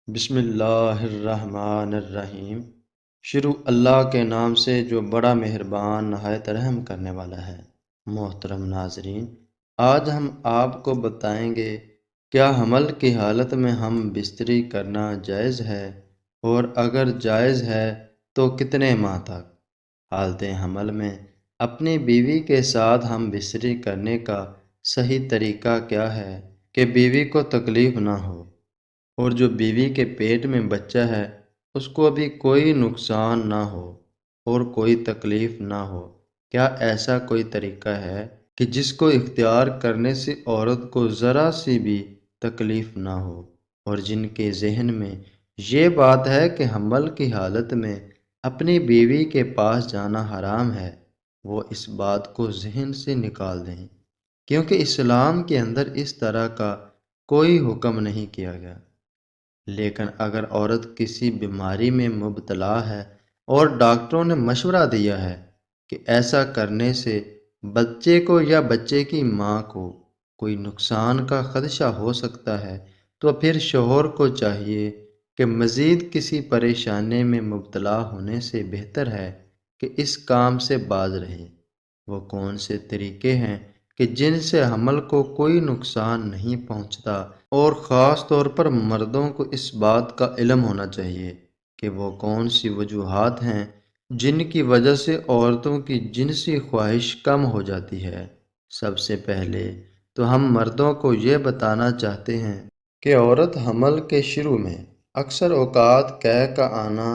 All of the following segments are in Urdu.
بسم اللہ الرحمن الرحیم۔ شروع اللہ کے نام سے جو بڑا مہربان نہایت رحم کرنے والا ہے۔ محترم ناظرین، آج ہم آپ کو بتائیں گے کیا حمل کی حالت میں ہم بستری کرنا جائز ہے، اور اگر جائز ہے تو کتنے ماہ تک۔ حالت حمل میں اپنی بیوی کے ساتھ ہم بستری کرنے کا صحیح طریقہ کیا ہے کہ بیوی کو تکلیف نہ ہو، اور جو بیوی کے پیٹ میں بچہ ہے اس کو بھی کوئی نقصان نہ ہو اور کوئی تکلیف نہ ہو۔ کیا ایسا کوئی طریقہ ہے کہ جس کو اختیار کرنے سے عورت کو ذرا سی بھی تکلیف نہ ہو، اور جن کے ذہن میں یہ بات ہے کہ حمل کی حالت میں اپنی بیوی کے پاس جانا حرام ہے، وہ اس بات کو ذہن سے نکال دیں، کیونکہ اسلام کے اندر اس طرح کا کوئی حکم نہیں کیا گیا۔ لیکن اگر عورت کسی بیماری میں مبتلا ہے اور ڈاکٹروں نے مشورہ دیا ہے کہ ایسا کرنے سے بچے کو یا بچے کی ماں کو کوئی نقصان کا خدشہ ہو سکتا ہے، تو پھر شوہر کو چاہیے کہ مزید کسی پریشانی میں مبتلا ہونے سے بہتر ہے کہ اس کام سے باز رہے۔ وہ کون سے طریقے ہیں کہ جن سے حمل کو کوئی نقصان نہیں پہنچتا، اور خاص طور پر مردوں کو اس بات کا علم ہونا چاہیے کہ وہ کون سی وجوہات ہیں جن کی وجہ سے عورتوں کی جنسی خواہش کم ہو جاتی ہے۔ سب سے پہلے تو ہم مردوں کو یہ بتانا چاہتے ہیں کہ عورت حمل کے شروع میں اکثر اوقات قے کا آنا،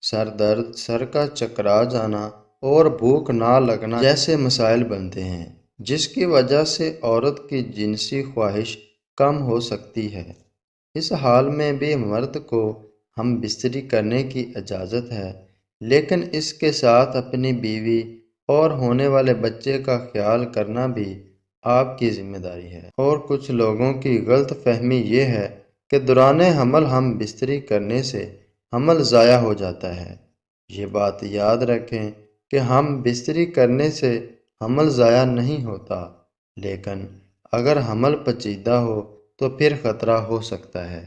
سر درد، سر کا چکرا جانا اور بھوک نہ لگنا جیسے مسائل بنتے ہیں، جس کی وجہ سے عورت کی جنسی خواہش کم ہو سکتی ہے۔ اس حال میں بھی مرد کو ہم بستری کرنے کی اجازت ہے، لیکن اس کے ساتھ اپنی بیوی اور ہونے والے بچے کا خیال کرنا بھی آپ کی ذمہ داری ہے۔ اور کچھ لوگوں کی غلط فہمی یہ ہے کہ دوران حمل ہم بستری کرنے سے حمل ضائع ہو جاتا ہے۔ یہ بات یاد رکھیں کہ ہم بستری کرنے سے حمل ضائع نہیں ہوتا، لیکن اگر حمل پیچیدہ ہو تو پھر خطرہ ہو سکتا ہے۔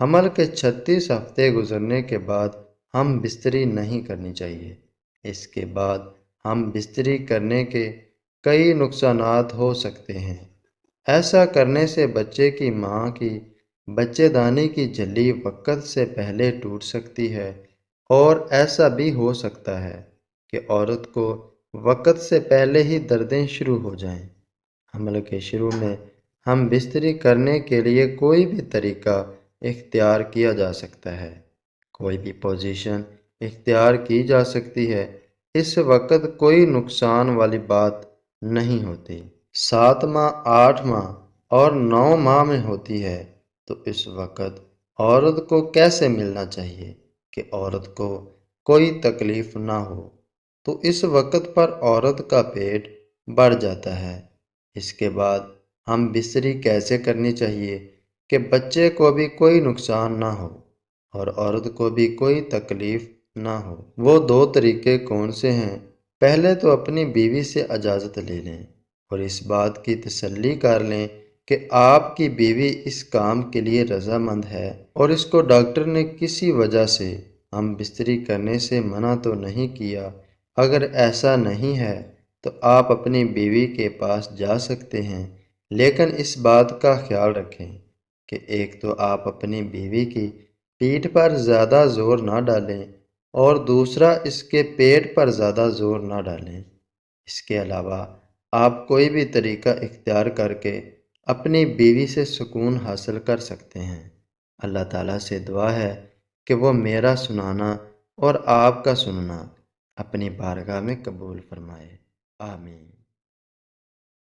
حمل کے 36 ہفتے گزرنے کے بعد ہم بستری نہیں کرنی چاہیے۔ اس کے بعد ہم بستری کرنے کے کئی نقصانات ہو سکتے ہیں۔ ایسا کرنے سے بچے کی ماں کی بچے دانی کی جھلی وقت سے پہلے ٹوٹ سکتی ہے، اور ایسا بھی ہو سکتا ہے کہ عورت کو وقت سے پہلے ہی دردیں شروع ہو جائیں۔ حمل کے شروع میں ہم بستری کرنے کے لیے کوئی بھی طریقہ اختیار کیا جا سکتا ہے، کوئی بھی پوزیشن اختیار کی جا سکتی ہے۔ اس وقت کوئی نقصان والی بات نہیں ہوتی۔ 7 ماہ، 8 ماہ اور 9 ماہ میں ہوتی ہے تو اس وقت عورت کو کیسے ملنا چاہیے کہ عورت کو کوئی تکلیف نہ ہو، تو اس وقت پر عورت کا پیٹ بڑھ جاتا ہے۔ اس کے بعد ہم بستری کیسے کرنی چاہیے کہ بچے کو بھی کوئی نقصان نہ ہو اور عورت کو بھی کوئی تکلیف نہ ہو۔ وہ 2 طریقے کون سے ہیں؟ پہلے تو اپنی بیوی سے اجازت لے لیں اور اس بات کی تسلی کر لیں کہ آپ کی بیوی اس کام کے لیے رضامند ہے، اور اس کو ڈاکٹر نے کسی وجہ سے ہم بستری کرنے سے منع تو نہیں کیا۔ اگر ایسا نہیں ہے تو آپ اپنی بیوی کے پاس جا سکتے ہیں، لیکن اس بات کا خیال رکھیں کہ ایک تو آپ اپنی بیوی کی پیٹھ پر زیادہ زور نہ ڈالیں، اور دوسرا اس کے پیٹ پر زیادہ زور نہ ڈالیں۔ اس کے علاوہ آپ کوئی بھی طریقہ اختیار کر کے اپنی بیوی سے سکون حاصل کر سکتے ہیں۔ اللہ تعالیٰ سے دعا ہے کہ وہ میرا سنانا اور آپ کا سننا اپنی بارگاہ میں قبول فرمائے۔ آمین۔